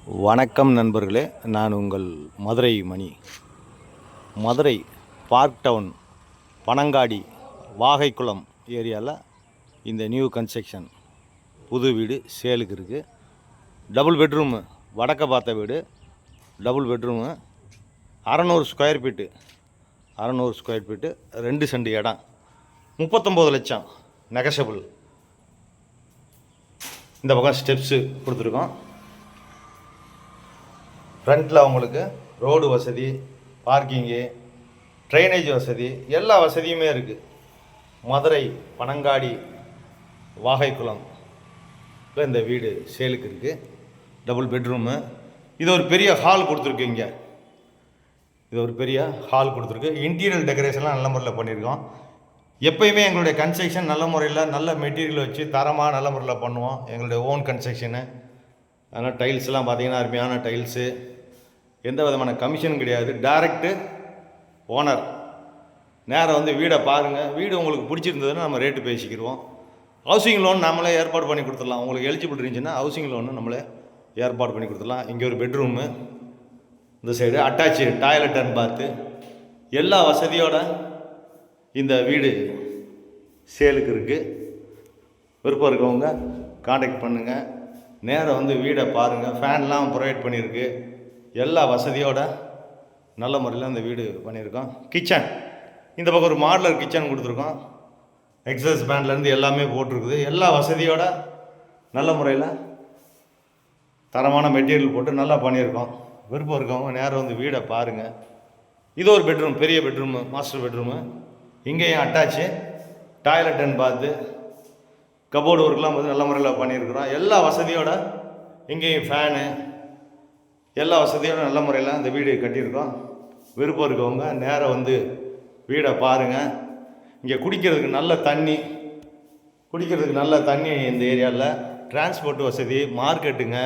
வணக்கம் நண்பர்களே, நான் உங்கள் மதுரை மணி. மதுரை பார்க் டவுன் பனங்காடி வாகைக்குளம் ஏரியாவில் இந்த நியூ கன்ஸ்ட்ரக்ஷன் புது வீடு சேலுக்கு இருக்குது. டபுள் பெட்ரூமு, வடக்க பார்த்த வீடு, double bedroom, 600 square feet, 600 square feet, 2 cent இடம், 39 லட்சம் நெகஷபிள். இந்த பக்கம் ஸ்டெப்ஸு கொடுத்துருக்கோம். ஃப்ரண்ட்டில் அவங்களுக்கு ரோடு வசதி, பார்க்கிங்கு, ட்ரைனேஜ் வசதி, எல்லா வசதியுமே இருக்குது. மதுரை பனங்காடி வாகைக்குளம் இந்த வீடு சேலுக்கு இருக்குது. Double bedroom. இது ஒரு பெரிய ஹால் கொடுத்துருக்கு. இங்கே இது ஒரு பெரிய ஹால் கொடுத்துருக்கு. இன்டீரியர் டெக்கரேஷன்லாம் நல்ல முறையில் பண்ணியிருக்கோம். எப்போயுமே எங்களுடைய கன்ஸ்ட்ரக்ஷன் நல்ல முறையில் நல்ல மெட்டீரியல் வச்சு தரமாக நல்ல முறையில் பண்ணுவோம். எங்களுடைய ஓன் கன்ஸ்ட்ரக்ஷனு. அதனால் டைல்ஸ்லாம் பார்த்திங்கன்னா அருமையான டைல்ஸு, எந்த விதமான கமிஷனும் கிடையாது. டைரக்டு ஓனர் நேராக வந்து வீடை பாருங்கள். வீடு உங்களுக்கு பிடிச்சிருந்ததுன்னா நம்ம ரேட்டு பேசிக்கிடுவோம். ஹவுசிங் லோன் நம்மளே ஏற்பாடு பண்ணி கொடுத்துடலாம். உங்களுக்கு எலிஜிபிள் இருந்துச்சுன்னா ஹவுசிங் லோனு நம்மளே ஏற்பாடு பண்ணி கொடுத்துடலாம். இங்கே ஒரு பெட்ரூமு, இந்த சைடு அட்டாச்சு டாய்லெட் அண்ட் பாத்து, எல்லா வசதியோட இந்த வீடு சேலுக்கு இருக்குது. விருப்பம் இருக்கவங்க காண்டாக்ட் பண்ணுங்கள். நேராக வந்து வீடை பாருங்கள். ஃபேன்லாம் ப்ரொவைட் பண்ணியிருக்கு. எல்லா வசதியோட நல்ல முறையில் அந்த வீடு பண்ணியிருக்கோம். கிச்சன் இந்த பக்கம் ஒரு மாடலர் கிச்சன் கொடுத்துருக்கோம். எக்ஸஸ் பேண்ட்லேருந்து எல்லாமே போட்டிருக்குது. எல்லா வசதியோட நல்ல முறையில் தரமான மெட்டீரியல் போட்டு நல்லா பண்ணியிருக்கோம். விருப்பம் இருக்கவங்க நேரம் வந்து வீடை பாருங்கள். இது ஒரு பெட்ரூம், பெரிய பெட்ரூமு, மாஸ்டர் பெட்ரூமு. இங்கேயும் அட்டாச்சு டாய்லெட் அண்ட் பாத்து, கபோர்டு ஒர்க்லாம் வந்து நல்ல முறையில் பண்ணியிருக்கிறோம். எல்லா வசதியோட இங்கேயும் ஃபேனு, எல்லா வசதியோட நல்ல முறையில் இந்த வீடு கட்டியிருக்கோம். விருப்பம் இருக்கவங்க நேராக வந்து வீடை பாருங்கள். இங்கே குடிக்கிறதுக்கு நல்ல தண்ணி இந்த ஏரியாவில், டிரான்ஸ்போர்ட் வசதி, மார்க்கெட்டுங்க,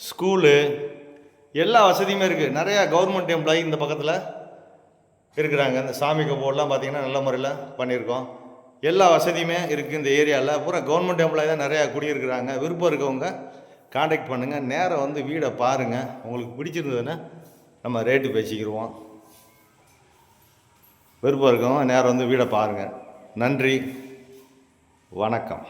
ஸ்கூலு, எல்லா வசதியுமே இருக்குது. நிறையா கவர்மெண்ட் எம்ப்ளாயி இந்த பக்கத்தில் இருக்கிறாங்க. இந்த சாமி கபோர்டெலாம் பார்த்திங்கன்னா நல்ல முறையில் பண்ணியிருக்கோம். எல்லா வசதியுமே இருக்குது இந்த ஏரியாவில். பூரா கவர்மெண்ட் எம்ப்ளாயி தான் நிறையா குடியிருக்கிறாங்க. விருப்பம் இருக்கவங்க காண்டாக்ட் பண்ணுங்கள். நேராக வந்து வீடை பாருங்கள். உங்களுக்கு பிடிச்சிருந்ததுன்னா நம்ம ரேட்டு பேசிக்கிடுவோம். விருப்பம் இருக்கவங்க நேராக வந்து வீடை பாருங்கள். நன்றி, வணக்கம்.